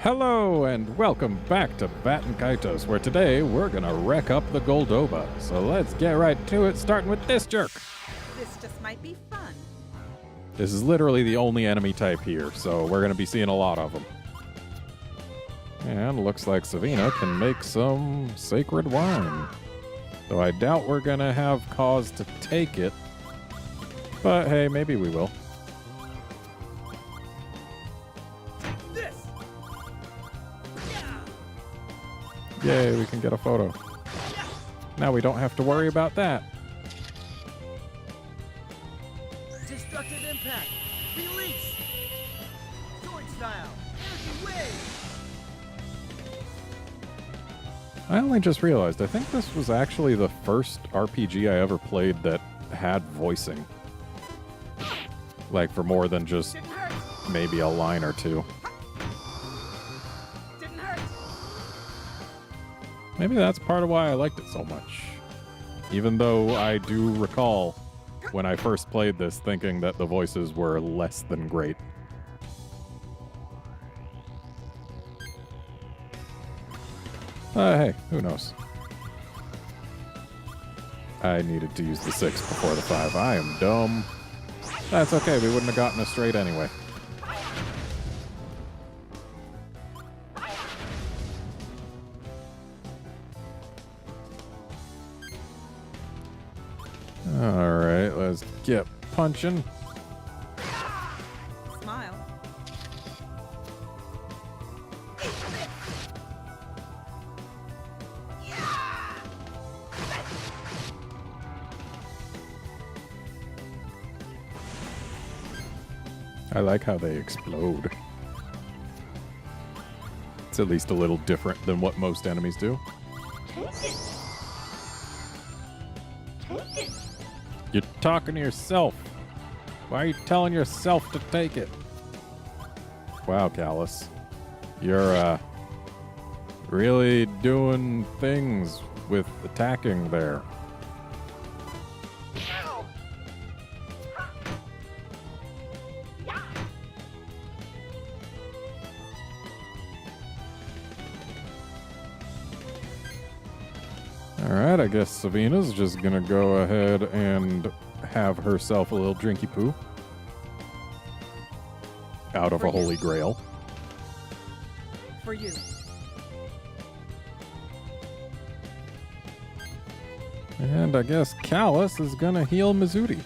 Hello and welcome back to Baten Kaitos, where today we're gonna wreck up the Goldoba. So let's get right to it, starting with this jerk. This just might be fun. This is literally the only enemy type here, so we're gonna be seeing a lot of them. And looks like Savina can make some sacred wine. Though I doubt we're gonna have cause to take it. But hey, maybe we will. Yay, we can get a photo. Now we don't have to worry about that. Destructive impact. Release. Sword style. Energy wave. I only just realized, I think this was actually the first RPG I ever played that had voicing. Like, for more than just maybe a line or two. Maybe that's part of why I liked it so much. Even though I do recall when I first played this thinking that the voices were less than great. Hey, who knows? I needed to use the 6 before the 5. I am dumb. That's okay, we wouldn't have gotten a straight anyway. Alright, let's get punching. Smile. I like how they explode. It's at least a little different than what most enemies do. You're talking to yourself. Why are you telling yourself to take it? Wow, Callus. You're, really doing things with attacking there. Alright, I guess Savina's just gonna go ahead and have herself a little drinky poo. Out of a holy grail. For you. And I guess Callus is gonna heal Mizuti.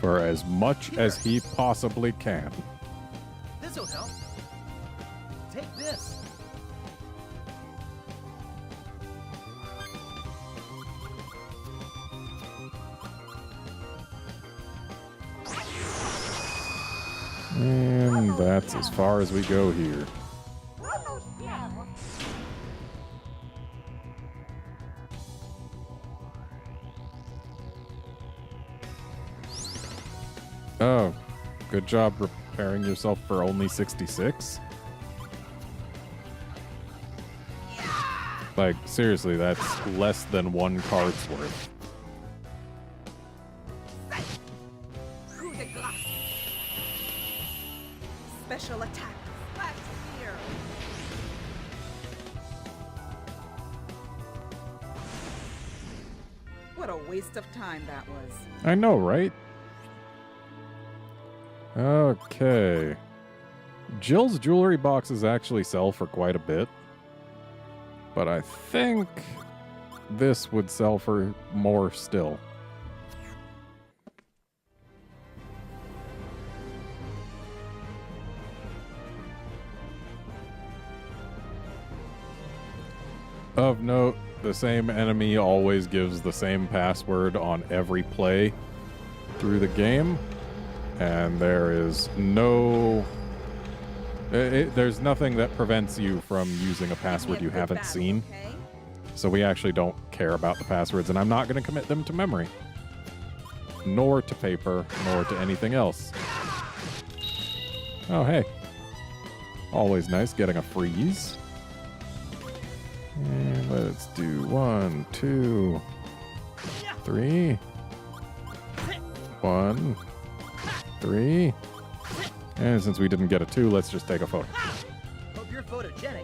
For as much as he possibly can. This'll help. Take this. And that's as far as we go here. Oh, good job repairing yourself for only 66? Like, seriously, that's less than one card's worth. Special attack. Splash spear. What a waste of time that was. I know, right? Okay. Jill's jewelry boxes actually sell for quite a bit. But I think this would sell for more still. Of note, the same enemy always gives the same password on every play through the game. And there is no... there's nothing that prevents you from using a password you haven't seen. Okay? So we actually don't care about the passwords, and I'm not going to commit them to memory. Nor to paper, nor to anything else. Oh, hey. Always nice getting a freeze. And let's do 1, 2, 3. 1, 3, And since we didn't get a 2, let's just take a photo. Hope you're photogenic.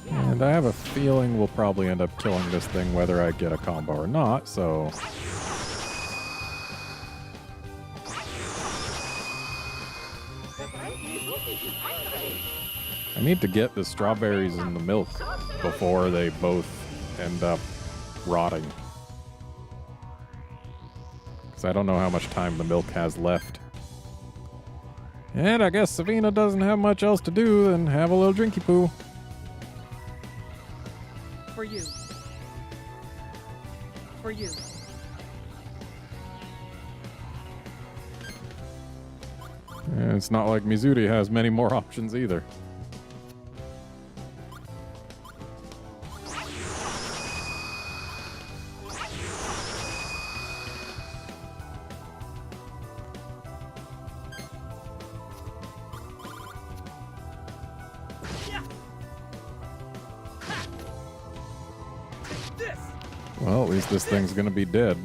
And I have a feeling we'll probably end up killing this thing whether I get a combo or not, so... I need to get the strawberries in the milk before they both end up rotting. Because I don't know how much time the milk has left. And I guess Savina doesn't have much else to do than have a little drinky poo. For you. For you. And it's not like Mizuri has many more options either. Well, at least this thing's gonna be dead.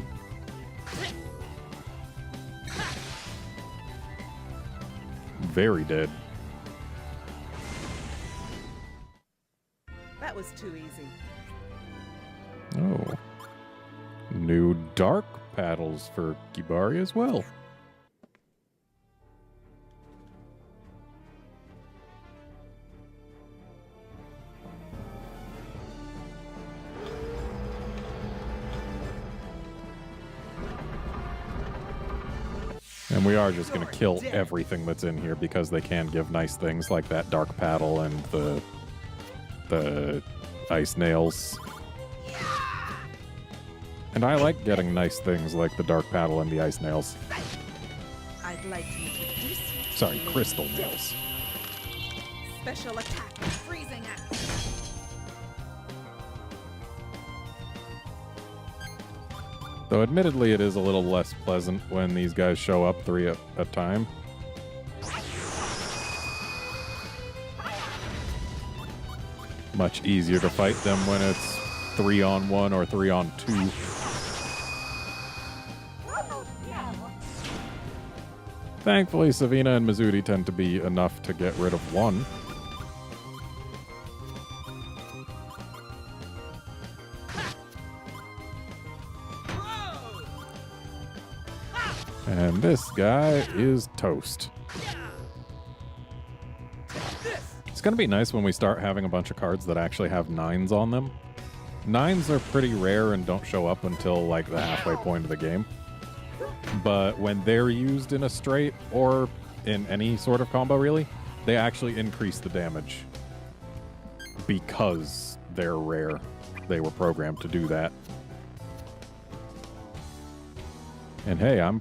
Very dead. That was too easy. Oh. New dark paddles for Kibari as well. And we are just going to kill everything that's in here because they can give nice things like that dark paddle and the ice nails. And I like getting nice things like the dark paddle and the ice nails. I'd like to introduce you to Sorry, crystal nails. Special attack, freezing axe. Though admittedly it is a little less pleasant when these guys show up 3 at a time. Much easier to fight them when it's 3-on-1 or 3-on-2. Thankfully, Savina and Mizuri tend to be enough to get rid of one. And this guy is toast. It's going to be nice when we start having a bunch of cards that actually have 9s on them. 9s are pretty rare and don't show up until like the halfway point of the game. But when they're used in a straight or in any sort of combo really, they actually increase the damage. Because they're rare. They were programmed to do that. And hey, I'm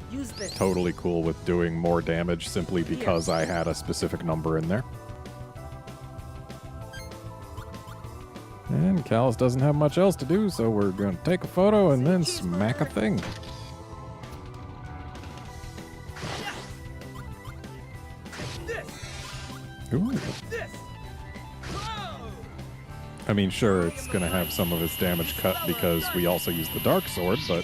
totally cool with doing more damage simply because I had a specific number in there. And Callus doesn't have much else to do, so we're going to take a photo and then smack a thing. Ooh. I mean, sure, it's going to have some of its damage cut because we also use the Dark Sword, but...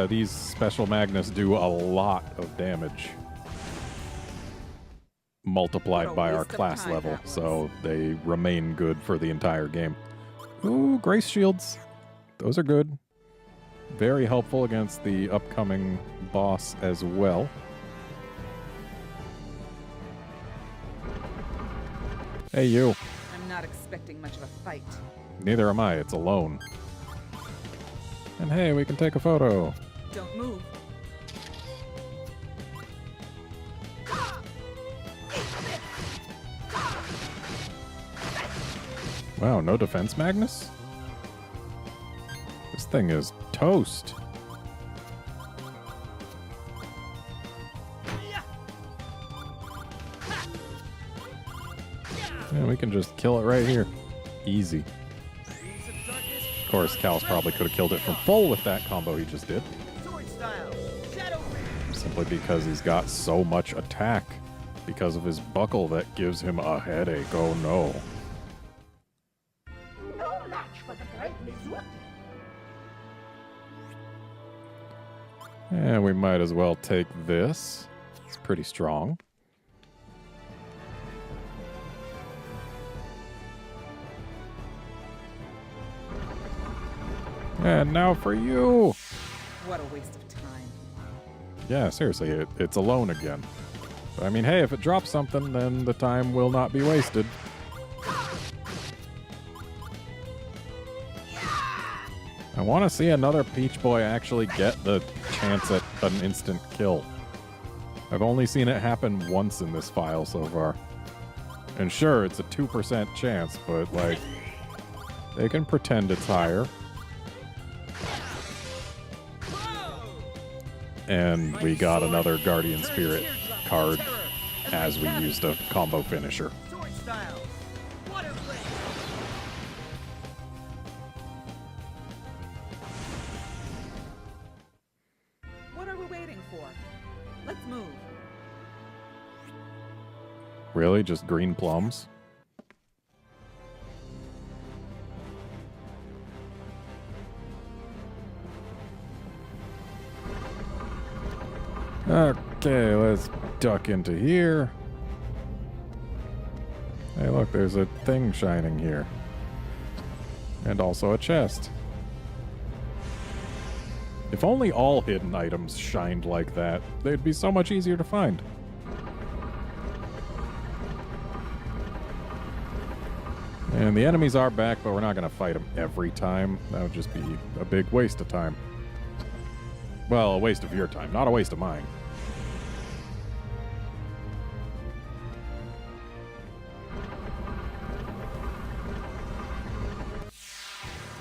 These special magnets do a lot of damage. Multiplied by our class level, so they remain good for the entire game. Ooh, Grace Shields. Those are good. Very helpful against the upcoming boss as well. Hey, you. I'm not expecting much of a fight. Neither am I. It's alone. And hey, we can take a photo. Don't move. Wow, no defense, Magnus? This thing is toast. Yeah, we can just kill it right here. Easy. Of course, Cal's probably could have killed it from full with that combo he just did. Simply because he's got so much attack. because of his buckle that gives him a headache. Oh no. No match for the great Mizuki. And we might as well take this. It's pretty strong. And now for you. What a waste of time. Yeah, seriously, it's alone again. But I mean, hey, if it drops something, then the time will not be wasted. I want to see another Peach Boy actually get the chance at an instant kill. I've only seen it happen once in this file so far. And sure, it's a 2% chance, but, like, they can pretend it's higher. And we got another Guardian Spirit card as we used a combo finisher. Sword style. Water blade. What are we waiting for? Let's move. Really? Just green plums? Okay, let's duck into here. Hey, look, there's a thing shining here. And also a chest. If only all hidden items shined like that, they'd be so much easier to find. And the enemies are back, but we're not going to fight them every time. That would just be a big waste of time. Well, a waste of your time, not a waste of mine.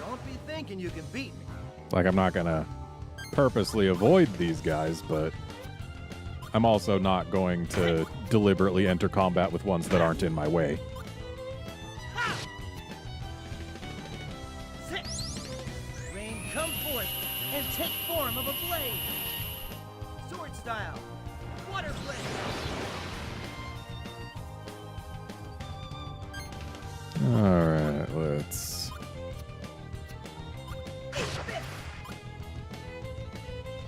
Don't be thinking you can beat me. Like, I'm not going to purposely avoid these guys, but I'm also not going to deliberately enter combat with ones that aren't in my way. Sit. Rain, come forth and take form of a blade. Sword style. Water blade. Alright, let's...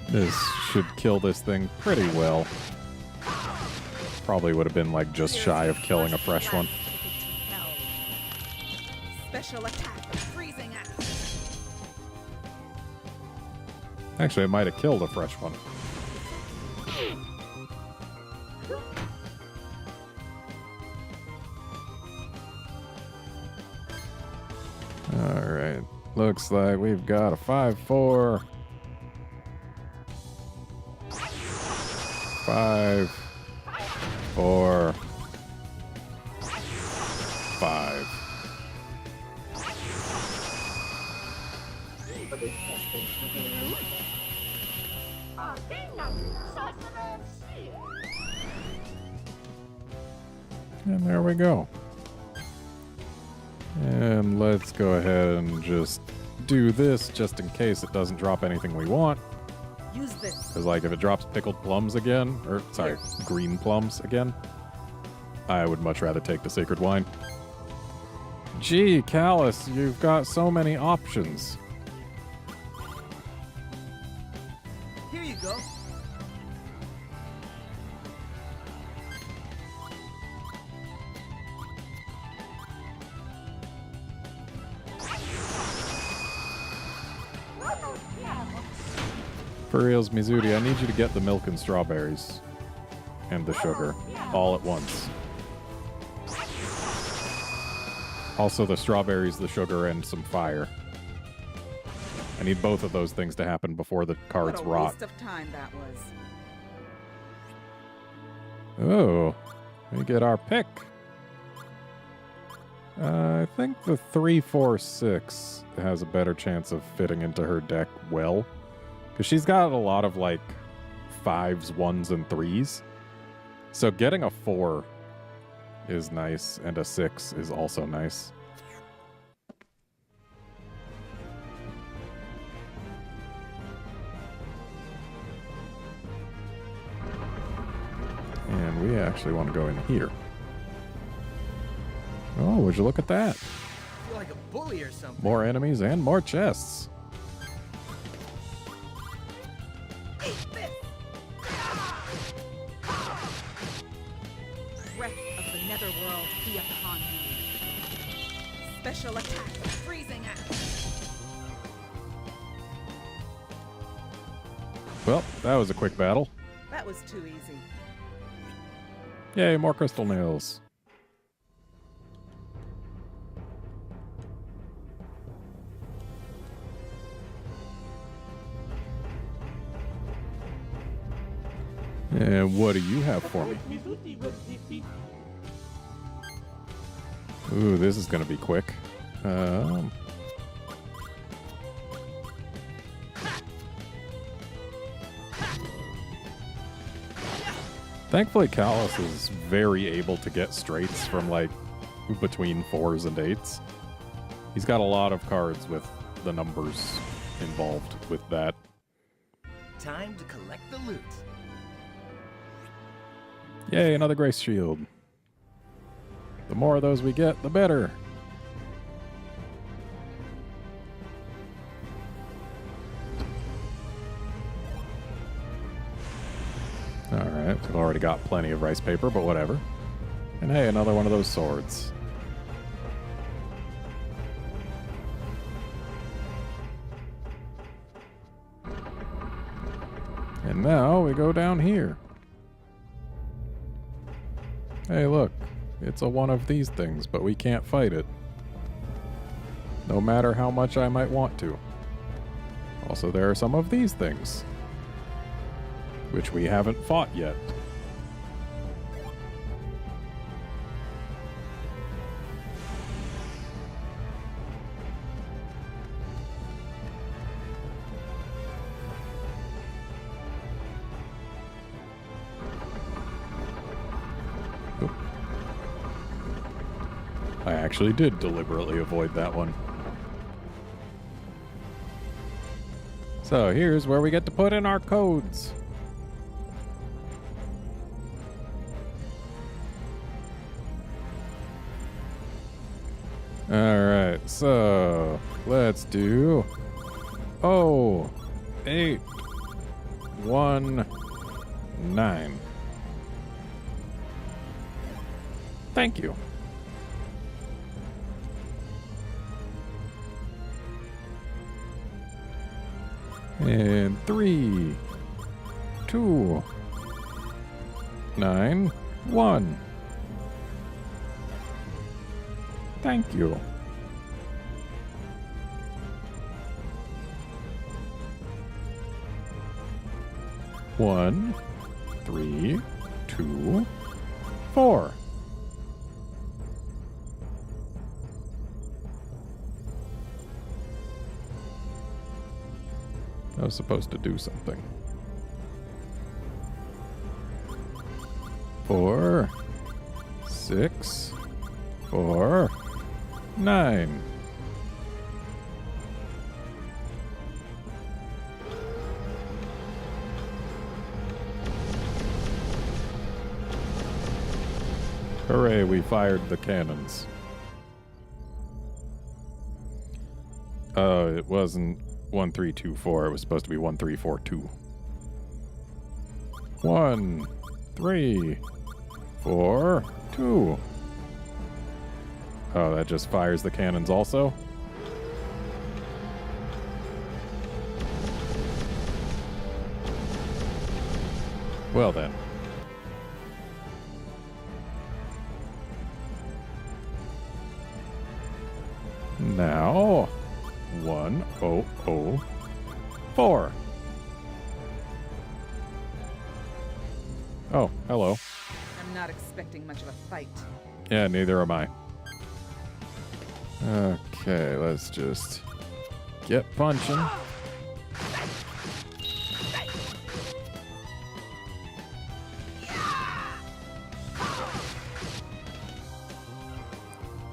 This should kill this thing pretty well. Probably would have been, like, just shy of killing a fresh one. Special attack, freezing axe. Actually, it might have killed a fresh one. Alright, looks like we've got a 5-4. 5, 4, 5. And there we go. And let's go ahead and just do this just in case it doesn't drop anything we want. Use this. Because, like, if it drops pickled plums again, or, sorry, green plums again, I would much rather take the Sacred Wine. Gee, Callus, you've got so many options. Here you go. For reals, Mizuti, I need you to get the milk and strawberries and the sugar all at once. Also the strawberries, the sugar, and some fire. I need both of those things to happen before the cards What a rot. waste of time that was. Oh, we get our pick. I think the 3-4-6 has a better chance of fitting into her deck well. Because she's got a lot of, like, 5s, 1s, and 3s. So getting a 4 is nice, and a 6 is also nice. And we actually want to go in here. Oh, would you look at that? I feel like a bully or something. More enemies and more chests. Eat this! Breath of the netherworld be upon you. Special attack, freezing axe. Well, that was a quick battle. That was too easy. Yay, more crystal nails. And what do you have for me? Ooh, this is going to be quick. Thankfully, Callus is very able to get straights from, like, between 4s and 8s. He's got a lot of cards with the numbers involved with that. Time to collect the loot. Yay, another Grace Shield. The more of those we get, the better. Alright, we've already got plenty of rice paper, but whatever. And hey, another one of those swords. And now we go down here. Hey, look. It's a one of these things, but we can't fight it. No matter how much I might want to. Also, there are some of these things, which we haven't fought yet. I actually did deliberately avoid that one. So here's where we get to put in our codes. Alright, so let's do 0819. Thank you. And 3, 2, 9, 1. Thank you. One, 3, 2, 4. I was supposed to do something. 4, 6, 4, 9. Hooray, we fired the cannons. It wasn't 1324, it was supposed to be 1342. 1, 3, 4, 2. Oh, that just fires the cannons also? Well then. Now, 1004. Oh, hello. I'm not expecting much of a fight. Yeah, neither am I. Okay, let's just get punching.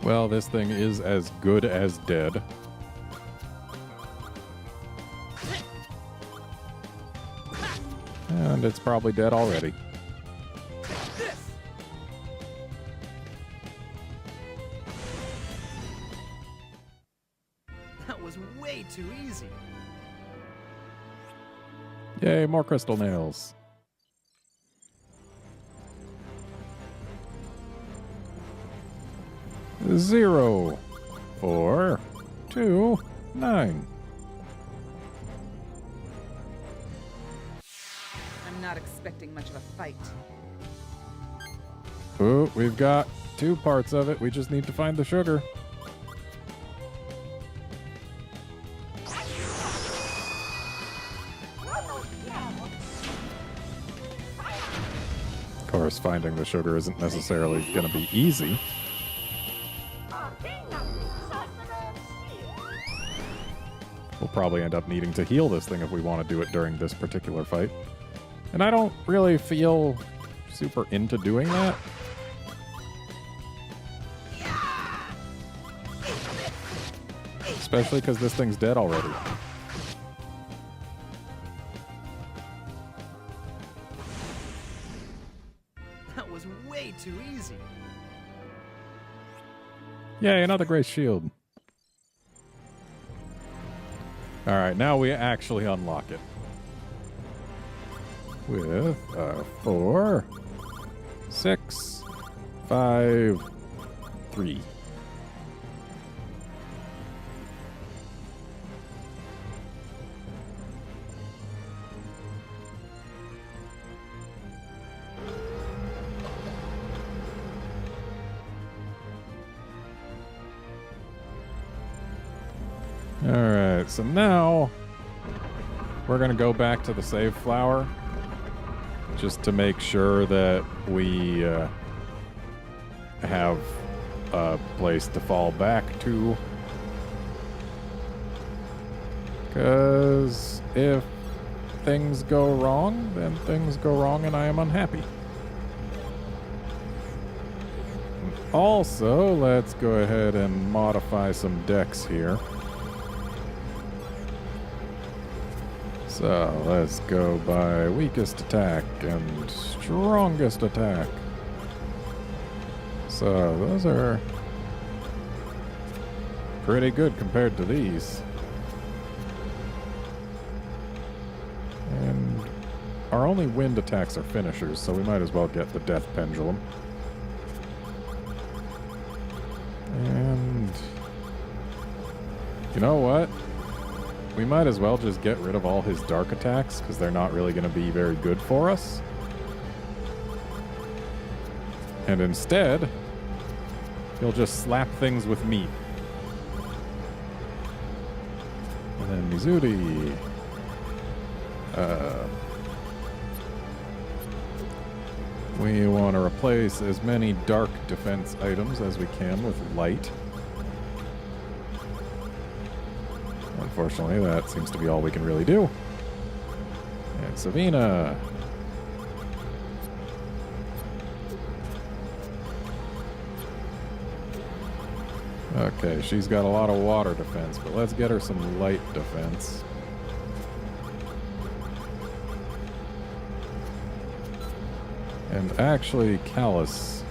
Well, this thing is as good as dead. And it's probably dead already. was way too easy. Yay, more crystal nails. Zero, 4, 2, 9. I'm not expecting much of a fight. Ooh, we've got 2 parts of it. We just need to find the sugar. Of course, finding the sugar isn't necessarily going to be easy. We'll probably end up needing to heal this thing if we want to do it during this particular fight. And I don't really feel super into doing that. Especially because this thing's dead already. That was way too easy. Yay, another gray shield. Alright, now we actually unlock it. With 4, 6, 5, 3. Alright, so now we're going to go back to the save flower just to make sure that we have a place to fall back to. Because if things go wrong, then things go wrong and I am unhappy. Also, let's go ahead and modify some decks here. So let's go by weakest attack and strongest attack. So those are pretty good compared to these. And our only wind attacks are finishers, so we might as well get the death pendulum. And you know what? We might as well just get rid of all his dark attacks, because they're not really going to be very good for us. And instead, he'll just slap things with meat. And then Mizuri. We want to replace as many dark defense items as we can with light. Unfortunately, that seems to be all we can really do. And Savina. Okay, she's got a lot of water defense, but let's get her some light defense. And actually, Callus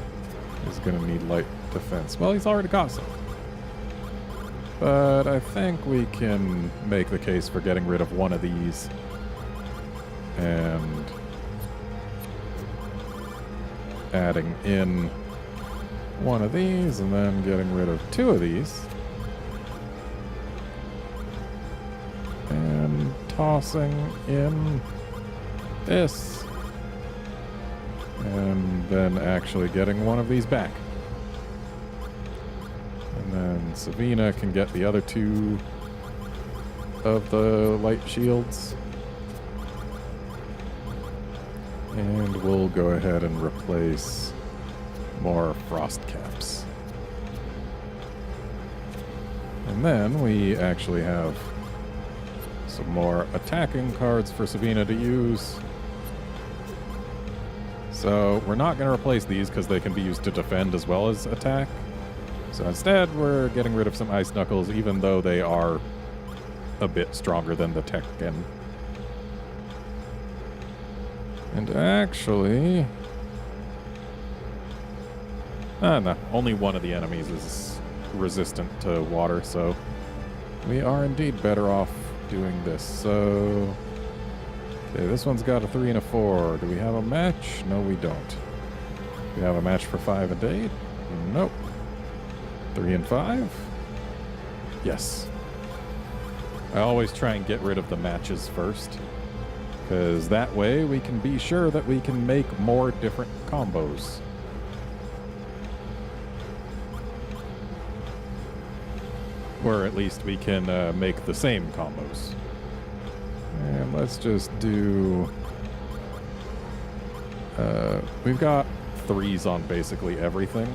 is going to need light defense. Well, he's already got some. But I think we can make the case for getting rid of one of these and adding in one of these and then getting rid of 2 of these and tossing in this and then actually getting one of these back. And then Savina can get the other 2 of the light shields. And we'll go ahead and replace more frost caps. And then we actually have some more attacking cards for Savina to use. So we're not going to replace these because they can be used to defend as well as attack. So instead, we're getting rid of some Ice Knuckles, even though they are a bit stronger than the Tekken. And actually... no, only one of the enemies is resistant to water, so We are indeed better off doing this. So, okay, this one's got a 3 and a 4. Do we have a match? No, we don't. Do we have a match for 5 and 8? Nope. 3 and 5? Yes. I always try and get rid of the matches first, because that way we can be sure that we can make more different combos. Or at least we can make the same combos. And let's just do... we've got 3s on basically everything,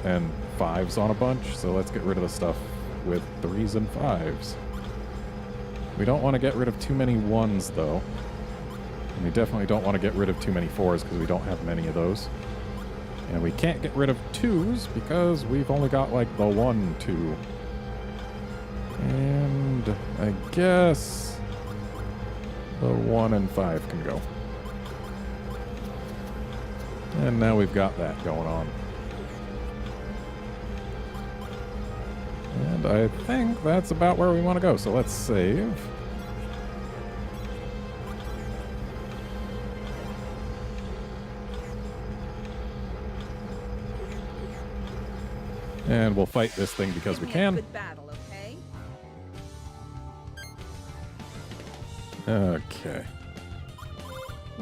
and 5s on a bunch, so let's get rid of the stuff with 3s and 5s. We don't want to get rid of too many 1s, though. And we definitely don't want to get rid of too many 4s, because we don't have many of those. And we can't get rid of 2s, because we've only got, like, the 1, 2. And I guess the 1 and 5 can go. And now we've got that going on. And I think that's about where we want to go. So let's save. And we'll fight this thing because we can. Good battle, okay? Okay.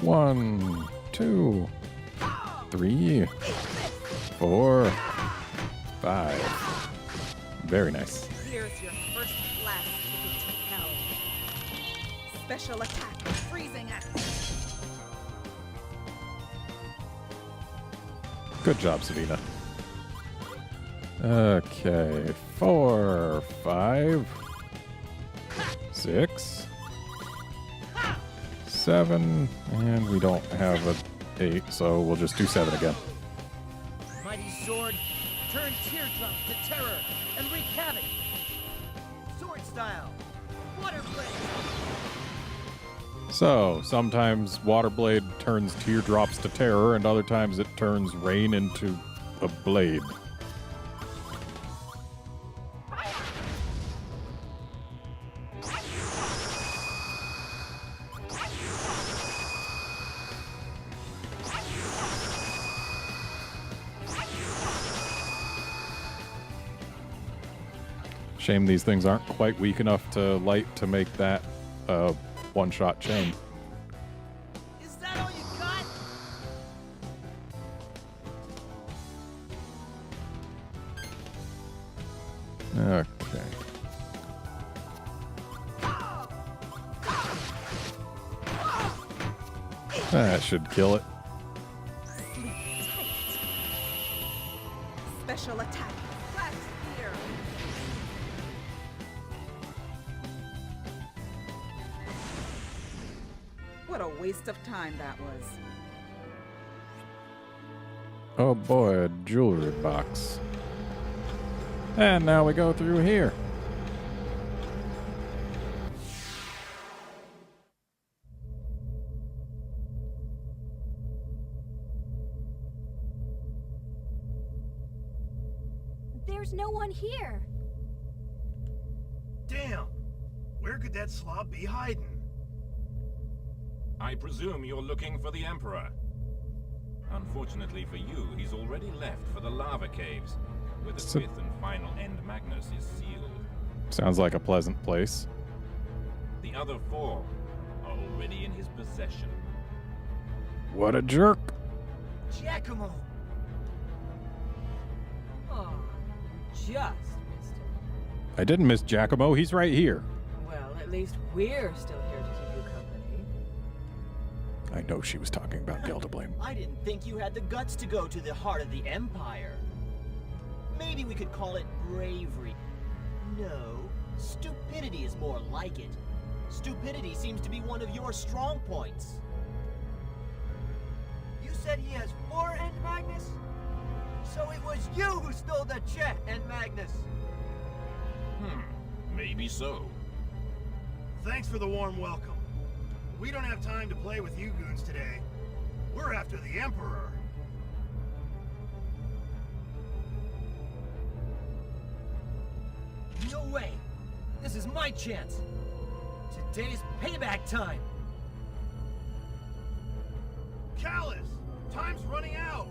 1, 2, 3, 4, 5. Very nice. Here's your first blast ticket to hell. Special attack, freezing axe. Good job, Savina. Okay, 4, 5, 6, 7, and we don't have a 8, so we'll just do 7 again. Mighty sword, turn teardrops to terror and wreak havoc. Sword style, water blade. So, sometimes Water Blade turns teardrops to terror, and other times it turns rain into a blade. Shame these things aren't quite weak enough to light to make that one-shot chain. Is that all you got? Okay. That should kill it. Special attack, flat spear. What a waste of time that was. Oh boy, a jewelry box. And now we go through here. There's no one here. Damn! Where could that slob be hiding? I presume you're looking for the Emperor. Unfortunately for you, he's already left for the lava caves, where the fifth and final End Magnus is sealed. Sounds like a pleasant place. The other 4 are already in his possession. What a jerk. Giacomo! Oh, just missed him. I didn't miss Giacomo. He's right here. Well, at least we're still here to keep you company. I know she was talking about Delta Blame. I didn't think you had the guts to go to the heart of the Empire. Maybe we could call it bravery. No, stupidity is more like it. Stupidity seems to be one of your strong points. You said he has 4 End Magnus? So it was you who stole the jet, End Magnus! Maybe so. Thanks for the warm welcome. We don't have time to play with you goons today. We're after the Emperor. No way! This is my chance. Today's payback time. Callus! Time's running out!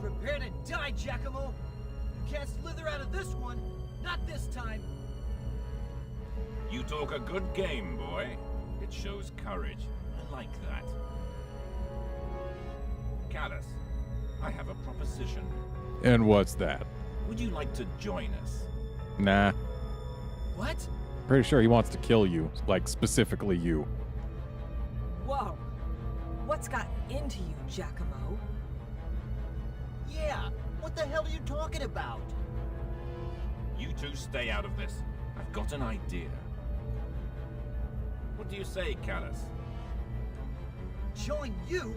Prepare to die, Giacomo. You can't slither out of this one. Not this time. You talk a good game, boy. It shows courage. I like that. Callus, I have a proposition. And what's that? Would you like to join us? Nah. What? Pretty sure he wants to kill you. Like, specifically you. Whoa. What's got into you, Giacomo? Yeah, what the hell are you talking about? You two stay out of this. I've got an idea. What do you say, Callus? Join you?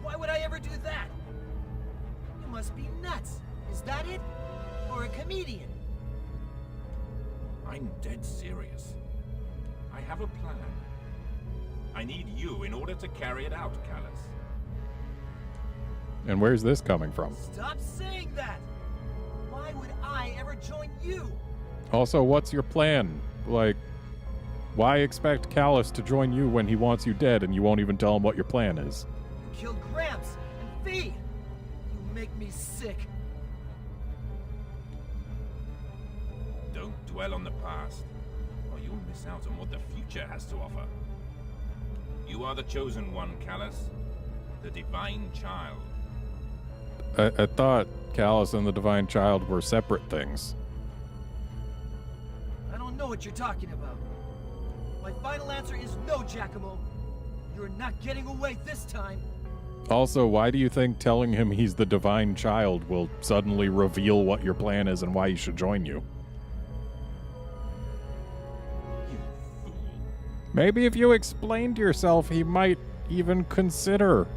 Why would I ever do that? You must be nuts. Is that it? Or a comedian? I'm dead serious. I have a plan. I need you in order to carry it out, Callus. And where's this coming from? Stop saying that! Why would I ever join you? Also, what's your plan? Like, why expect Callus to join you when he wants you dead and you won't even tell him what your plan is? You killed Gramps and Fee! You make me sick. Don't dwell on the past, or you'll miss out on what the future has to offer. You are the chosen one, Callus. The Divine Child. I thought Callus and the Divine Child were separate things. I don't know what you're talking about. My final answer is no, Giacomo. You're not getting away this time. Also, why do you think telling him he's the Divine Child will suddenly reveal what your plan is and why he should join you? You fool. Maybe if you explained yourself, he might even consider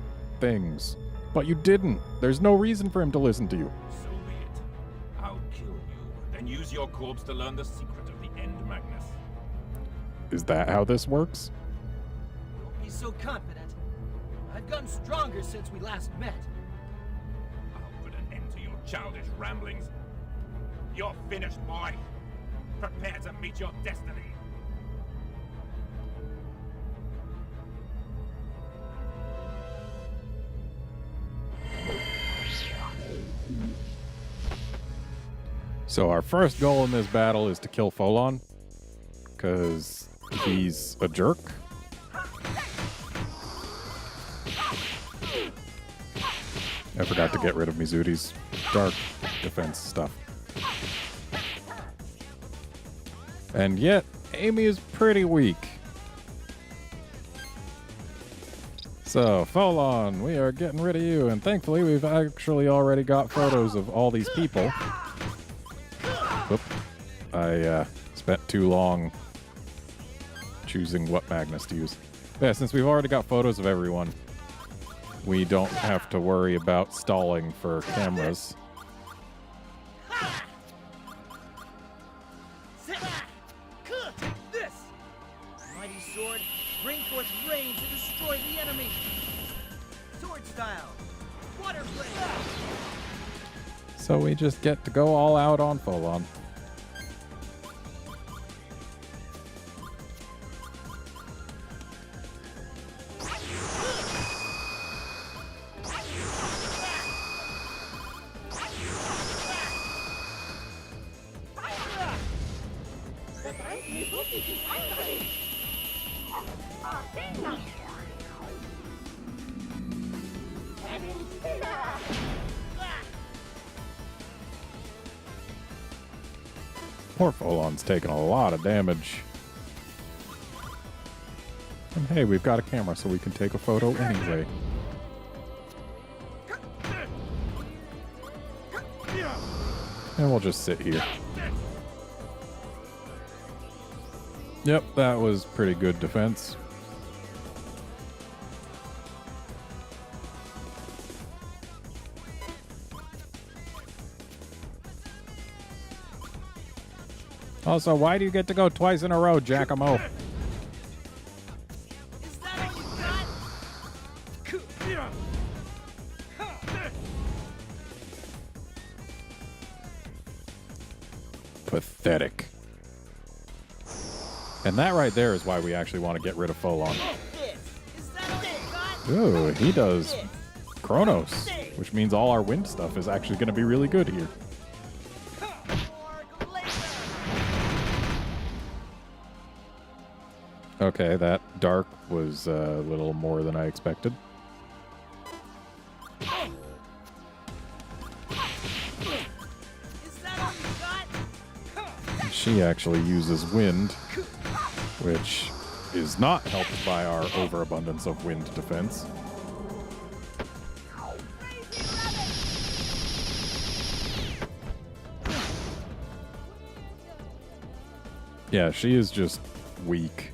things. But you didn't. There's no reason for him to listen to you. So be it. I'll kill you, then use your corpse to learn the secret of the End Magnus. Is that how this works? Don't be so confident. I've gotten stronger since we last met. I'll put an end to your childish ramblings. You're finished, boy. Prepare to meet your destiny. So our first goal in this battle is to kill Folon, because he's a jerk. I forgot to get rid of Mizuti's dark defense stuff. And yet, Amy is pretty weak. So, Folon, we are getting rid of you, and thankfully we've actually already got photos of all these people. Whoop. I spent too long choosing what Magnus to use. Yeah, since we've already got photos of everyone, we don't have to worry about stalling for cameras. This! Mighty sword, bring forth rain to destroy the enemy! Sword style! Water blade! So we just get to go all out on Folon. Poor Folon's taking a lot of damage. And hey, we've got a camera so we can take a photo anyway. And we'll just sit here. Yep, that was pretty good defense. Also, why do you get to go twice in a row, Giacomo? Is that all you got? Pathetic. And that right there is why we actually want to get rid of Folon. Is that all you got? Ooh, he does Chronos, which means all our wind stuff is actually going to be really good here. Okay, that dark was a little more than I expected. Is that all you got? She actually uses wind, which is not helped by our overabundance of wind defense. Yeah, she is just weak.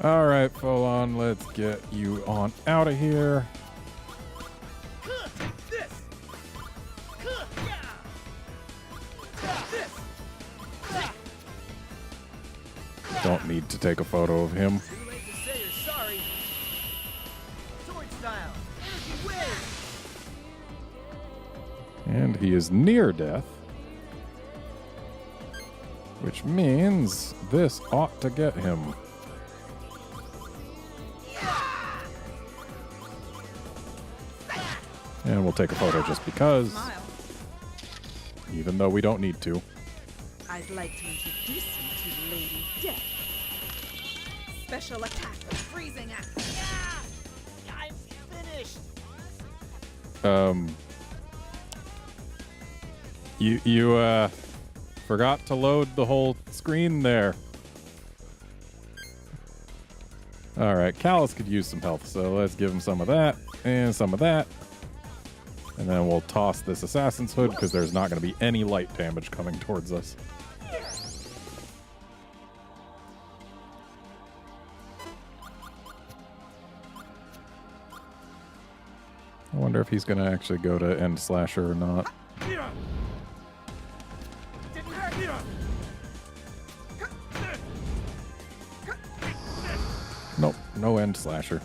All right, Folon, let's get you on out of here. Don't need to take a photo of him. Too late to say you're sorry. Sword style. Energy wave. And he is near death. Which means this ought to get him. And we'll take a photo just because, Smile. even though we don't need to. I'd like to introduce you to Lady Death. Special attack, freezing axe. Yeah, I'm finished. You forgot to load the whole screen there. All right, Callus could use some health, so let's give him some of that and some of that. And then we'll toss this Assassin's Hood because there's not going to be any light damage coming towards us. I wonder if he's going to actually go to End Slasher or not. Nope, no End Slasher.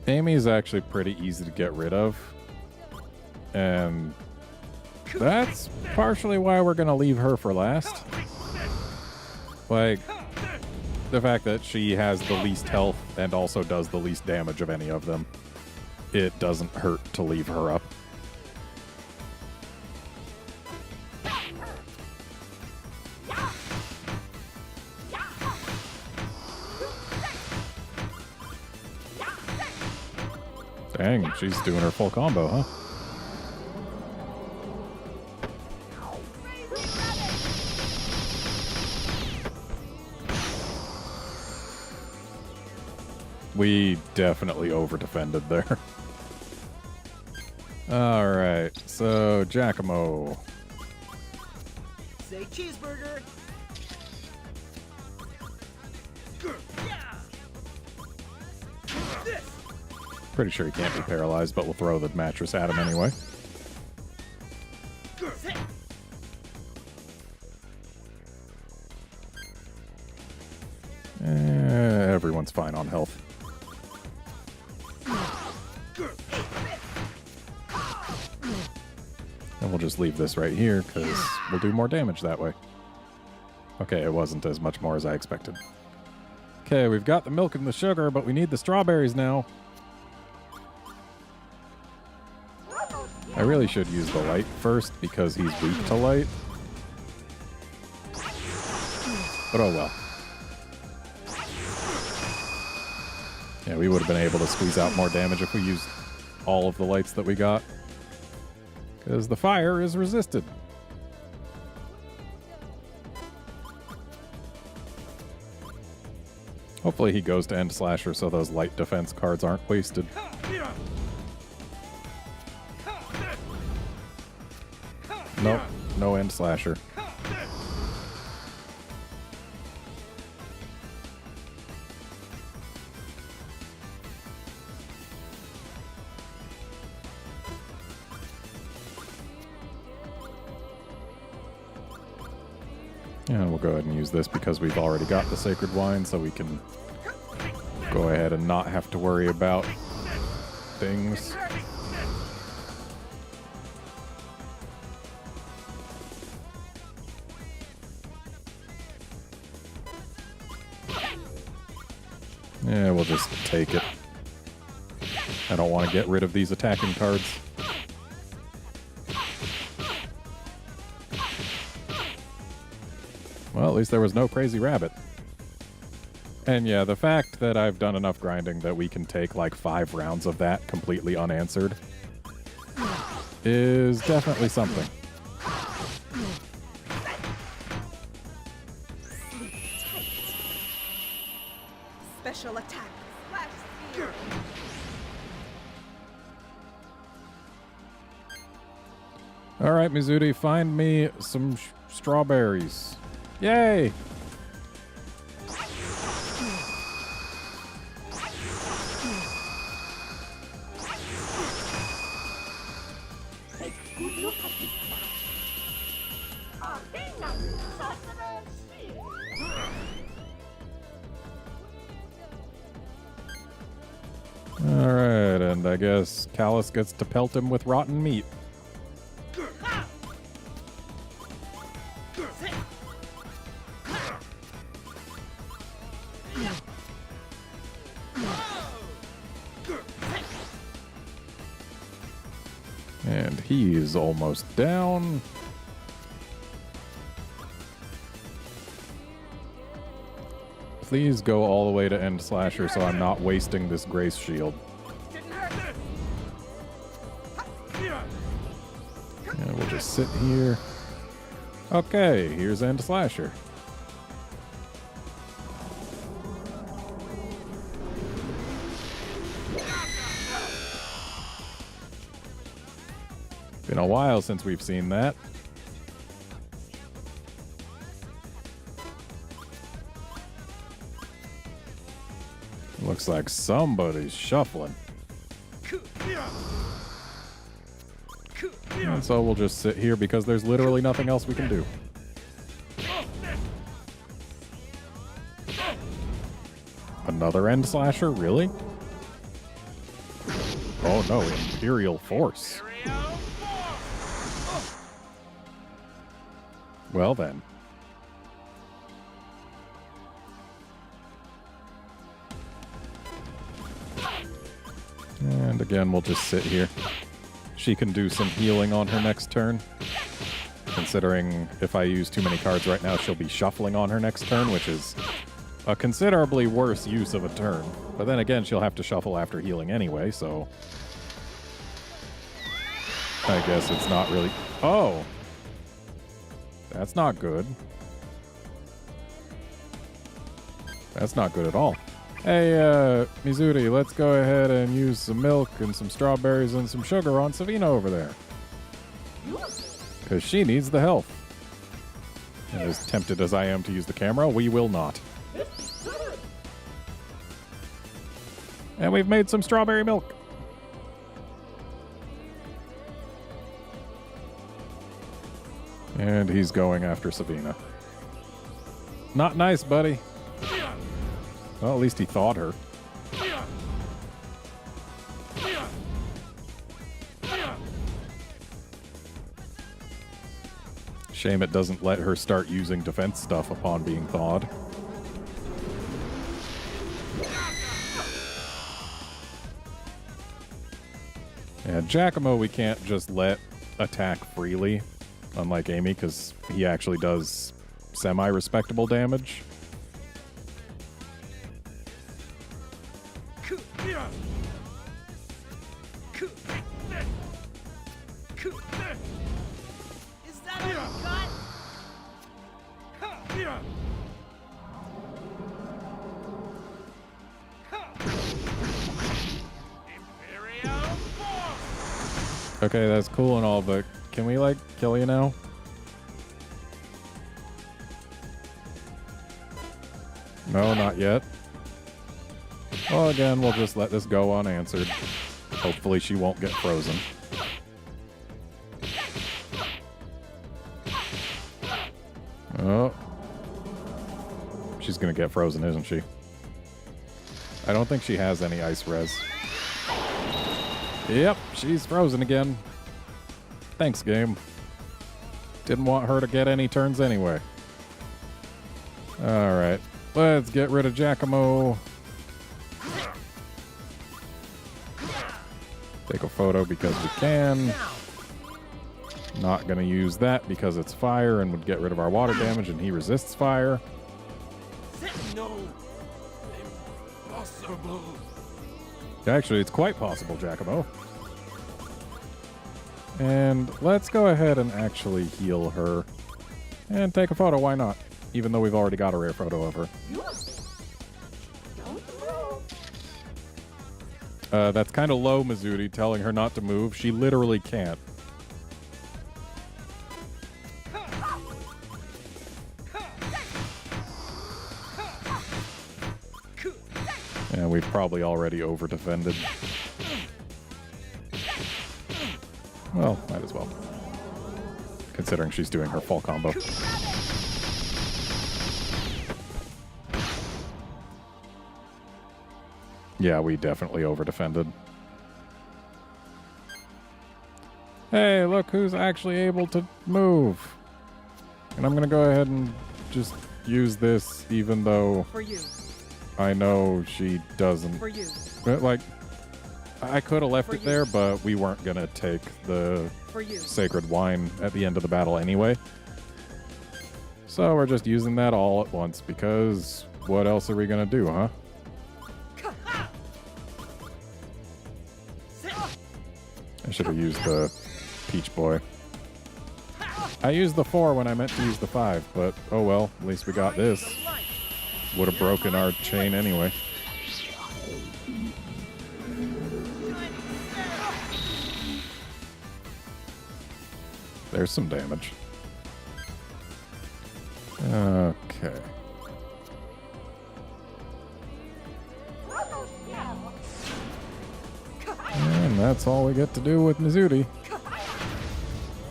Amy's actually pretty easy to get rid of. And that's partially why we're going to leave her for last. Like, the fact that she has the least health and also does the least damage of any of them. It doesn't hurt to leave her up. Dang, she's doing her full combo, huh? We definitely over-defended there. Alright, so Giacomo. Say cheeseburger. Pretty sure he can't be paralyzed, but we'll throw the mattress at him anyway. Everyone's fine on health. And we'll just leave this right here, because we'll do more damage that way. Okay, it wasn't as much more as I expected. Okay, we've got the milk and the sugar, but we need the strawberries now. I really should use the light first, because he's weak to light. But oh well. Yeah, we would have been able to squeeze out more damage if we used all of the lights that we got. Because the fire is resisted. Hopefully he goes to End Slasher so those light defense cards aren't wasted. Nope, no End Slasher. And we'll go ahead and use this because we've already got the Sacred Wine, so we can go ahead and not have to worry about things. Yeah, we'll just take it. I don't want to get rid of these attacking cards. Well, at least there was no crazy rabbit. And yeah, the fact that I've done enough grinding that we can take like 5 rounds of that completely unanswered is definitely something. Special attack. Flash spear. All right, Mizuti, find me some strawberries. Yay! Alright, and I guess Callus gets to pelt him with rotten meat. And he's almost down. Please go all the way to End Slasher so I'm not wasting this Grace Shield. Yeah, we'll just sit here. Okay, here's End Slasher. Been a while since we've seen that. Looks like somebody's shuffling. And so we'll just sit here because there's literally nothing else we can do. Another End Slasher? Really? Oh no, Imperial Force. Well then. And again, we'll just sit here. She can do some healing on her next turn. Considering if I use too many cards right now, she'll be shuffling on her next turn, which is a considerably worse use of a turn. But then again, she'll have to shuffle after healing anyway, so I guess it's not really... Oh! That's not good. That's not good at all. Hey, Mizuti, let's go ahead and use some milk and some strawberries and some sugar on Savina over there. Because she needs the health. And as tempted as I am to use the camera, we will not. And we've made some strawberry milk. And he's going after Savina. Not nice, buddy. Well, at least he thought her. Shame it doesn't let her start using defense stuff upon being thawed. Yeah, Giacomo we can't just let attack freely, unlike Amy, because he actually does semi-respectable damage. Is that all you got? Okay, that's cool and all, but can we, like, kill you now? No, not yet. Well, again, we'll just let this go unanswered. Hopefully she won't get frozen. Oh. She's gonna get frozen, isn't she? I don't think she has any ice res. Yep, she's frozen again. Thanks, game. Didn't want her to get any turns anyway. Alright, let's get rid of Giacomo. Take a photo because we can. Not gonna use that because it's fire and would get rid of our water damage, and he resists fire. No. Impossible. Actually, it's quite possible, Giacomo. And let's go ahead and actually heal her. And take a photo, why not? Even though we've already got a rare photo of her. That's kind of low, Mizuti, telling her not to move. She literally can't. And we've probably already over-defended. Well, might as well. Considering she's doing her full combo. Yeah, we definitely over-defended. Hey, look who's actually able to move. And I'm going to go ahead and just use this, even though For you. I know she doesn't. For you. But, like, I could have left For it you. there, but we weren't going to take the For you. sacred wine at the end of the battle anyway. So we're just using that all at once, because what else are we going to do, huh? I should have used the Peach Boy. I used the 4 when I meant to use the 5, but oh well, at least we got this. Would have broken our chain anyway. There's some damage. Okay. And that's all we get to do with Mizuti.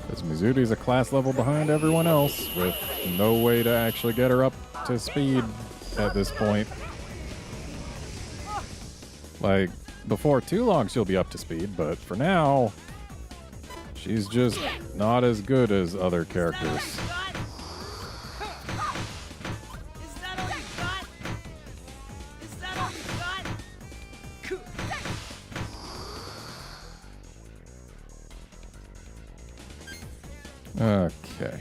Because Mizuti's a class level behind everyone else, with no way to actually get her up to speed at this point. Like, before too long she'll be up to speed, but for now, she's just not as good as other characters. Is that all you got? Is that all you got? Okay.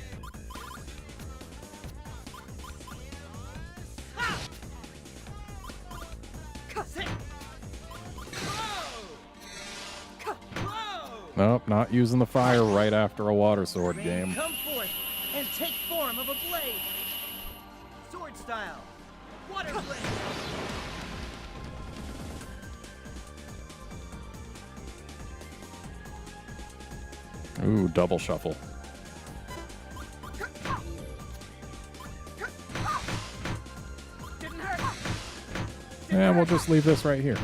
Nope, not using the fire right after a water sword game. Come forth and take form of a blade. Sword style. Water blade. Ooh, double shuffle. And we'll just leave this right here.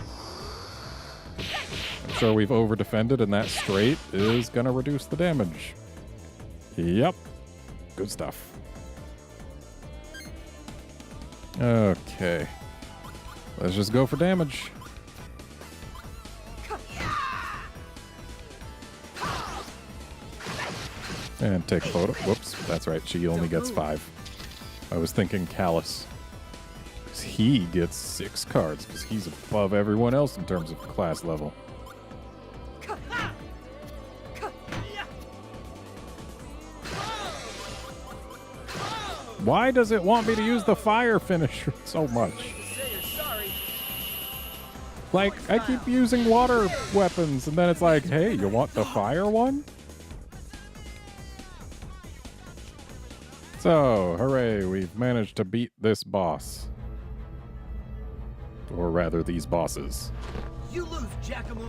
I'm sure we've over-defended, and that straight is going to reduce the damage. Yep. Good stuff. Okay. Let's just go for damage. And take a photo. Whoops. That's right. She only gets 5. I was thinking Callus. He gets 6 cards because he's above everyone else in terms of class level. Why does it want me to use the fire finisher so much? Like, I keep using water weapons, and then it's like, hey, you want the fire one? So, hooray, we've managed to beat this boss. Or rather, these bosses. You lose, Giacomo.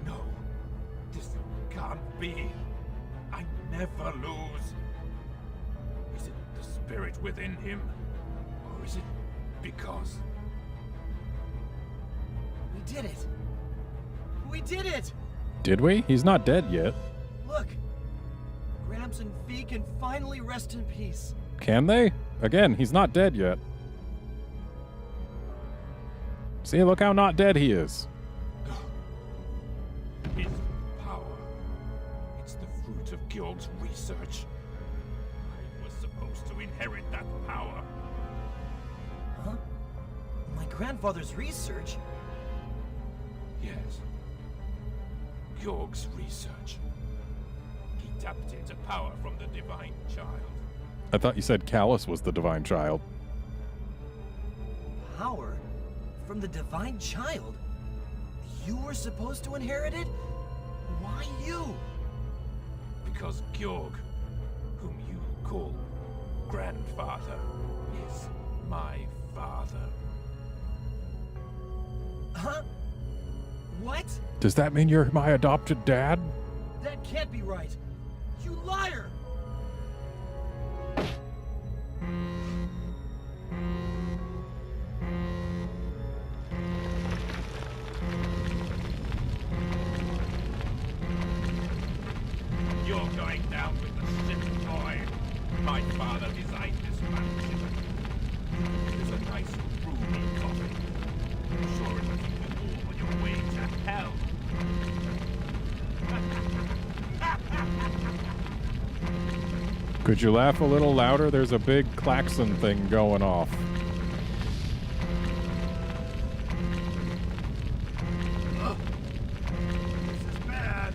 No, this can't be. I never lose. Is it the spirit within him? Or is it because... We did it. We did it. Did we? He's not dead yet. Look. Gramps and Fee can finally rest in peace. Can they? Again, he's not dead yet. See, look how not dead he is. His power. It's the fruit of Georg's research. I was supposed to inherit that power. Huh? My grandfather's research? Yes. Georg's research. He tapped into power from the divine child. I thought you said Callus was the divine child. Power? From the divine child? You were supposed to inherit it? Why you? Because Georg, whom you call grandfather, is my father. Huh? What? Does that mean you're my adopted dad? That can't be right. You liar! You're going down with the ship, boy. My father designed this mansion. There's a nice roomy coffin. I'm sure it'll keep you warm on your way to hell. Could you laugh a little louder? There's a big klaxon thing going off. This is bad.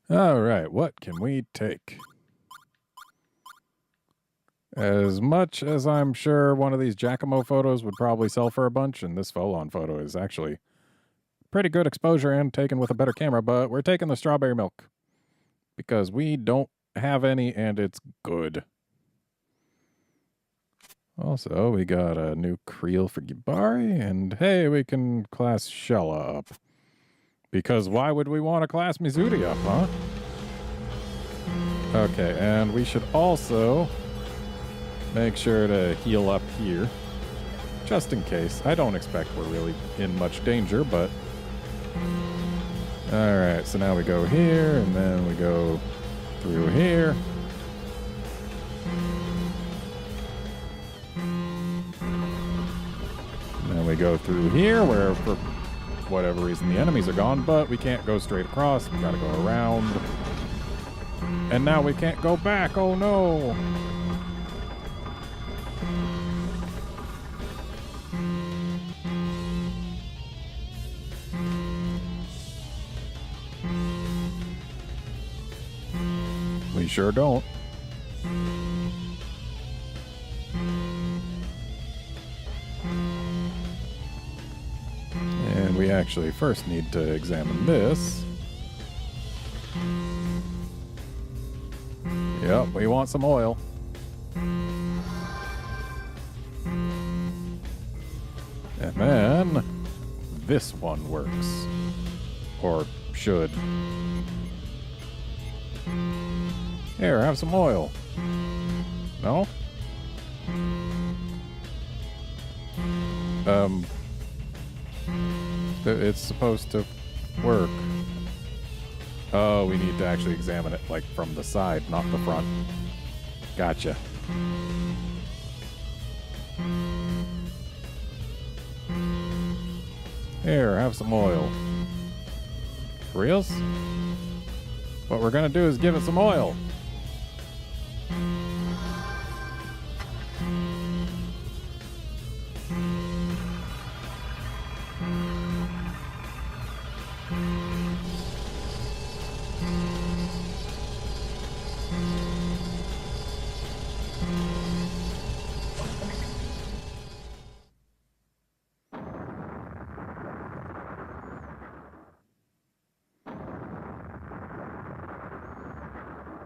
All right, what can we take? As much as I'm sure one of these Giacomo photos would probably sell for a bunch, and this Folon photo is actually pretty good exposure and taken with a better camera, but we're taking the strawberry milk because we don't have any and it's good. Also, we got a new creel for Gibari, and hey, we can class Shella up. Because why would we want to class Mizuri up, huh? Okay, and we should also make sure to heal up here. Just in case. I don't expect we're really in much danger, but... Alright, so now we go here, and then we go through here. And then we go through here, where for whatever reason the enemies are gone, but we can't go straight across. We gotta go around. And now we can't go back. Oh no! We sure don't. And we actually first need to examine this. Yep, we want some oil. And then this one works. Or should. Here, have some oil. No? It's supposed to work. Oh, we need to actually examine it, like, from the side, not the front. Gotcha. Here, have some oil. For reals? What we're gonna do is give it some oil.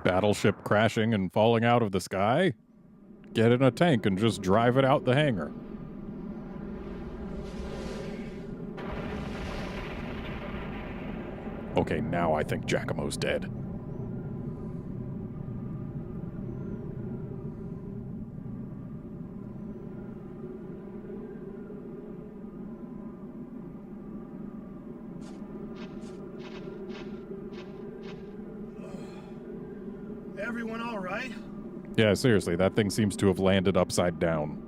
Battleship crashing and falling out of the sky? Get in a tank and just drive it out the hangar. Okay, now I think Giacomo's dead. Everyone all right? Yeah, seriously, that thing seems to have landed upside down.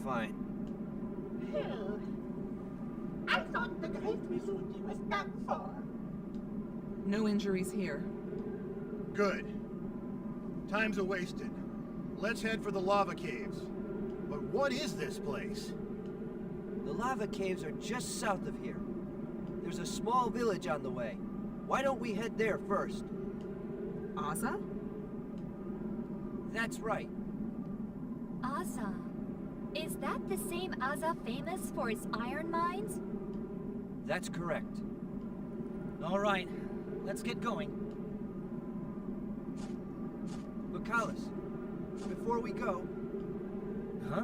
fine. Phew. I thought the Great Mizuki was done for. No injuries here. Good. Time's a-wasted. Let's head for the lava caves. But what is this place? The lava caves are just south of here. There's a small village on the way. Why don't we head there first? Aza? That's right. Aza. Is that the same Aza famous for its iron mines? That's correct. All right, let's get going. Bakalis, before we go... Huh?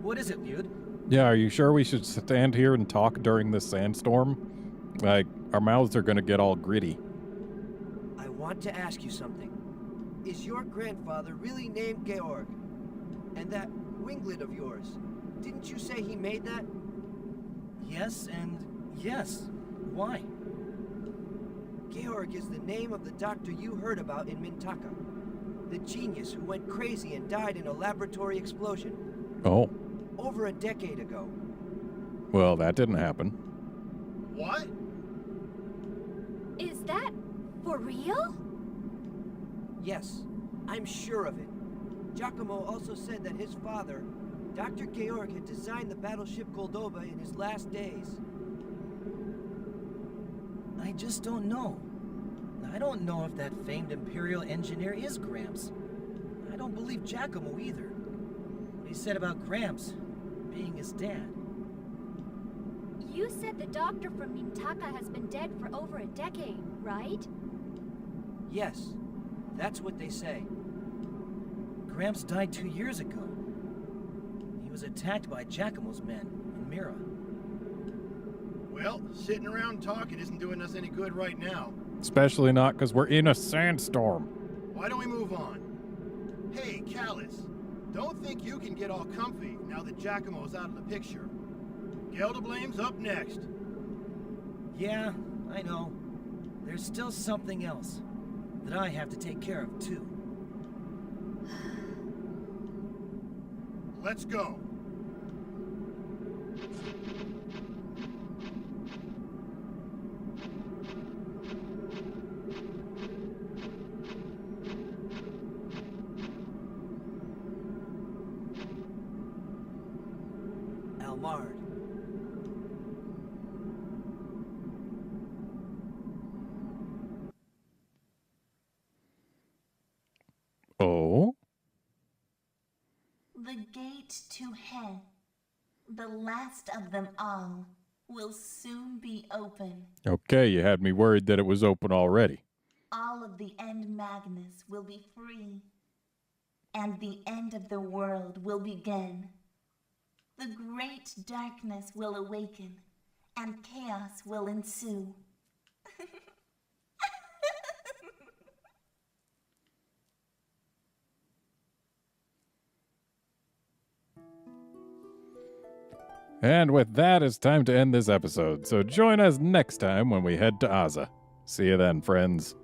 What is it, Lude? Yeah, are you sure we should stand here and talk during this sandstorm? Like, our mouths are gonna get all gritty. I want to ask you something. Is your grandfather really named Georg? And that winglet of yours, didn't you say he made that? Yes and yes. Why? Georg is the name of the doctor you heard about in Mintaka. The genius who went crazy and died in a laboratory explosion. Oh. Over a decade ago. Well, that didn't happen. What? Is that for real? Yes, I'm sure of it. Giacomo also said that his father, Dr. Georg, had designed the battleship Goldova in his last days. I just don't know. I don't know if that famed Imperial engineer is Gramps. I don't believe Giacomo either. What he said about Gramps being his dad. You said the doctor from Mintaka has been dead for over a decade, right? Yes, that's what they say. Gramps died 2 years ago. He was attacked by Giacomo's men in Mira. Well, sitting around talking isn't doing us any good right now. Especially not because we're in a sandstorm. Why don't we move on? Hey, Callus, don't think you can get all comfy now that Giacomo's out of the picture. Geldablame's up next. Yeah, I know. There's still something else that I have to take care of, too. Let's go. Almard. Oh? The gate to hell, the last of them all, will soon be open. Okay, you had me worried that it was open already. All of the End Magnus will be free, and the end of the world will begin. The great darkness will awaken, and chaos will ensue. And with that, it's time to end this episode, so join us next time when we head to Aza. See you then, friends.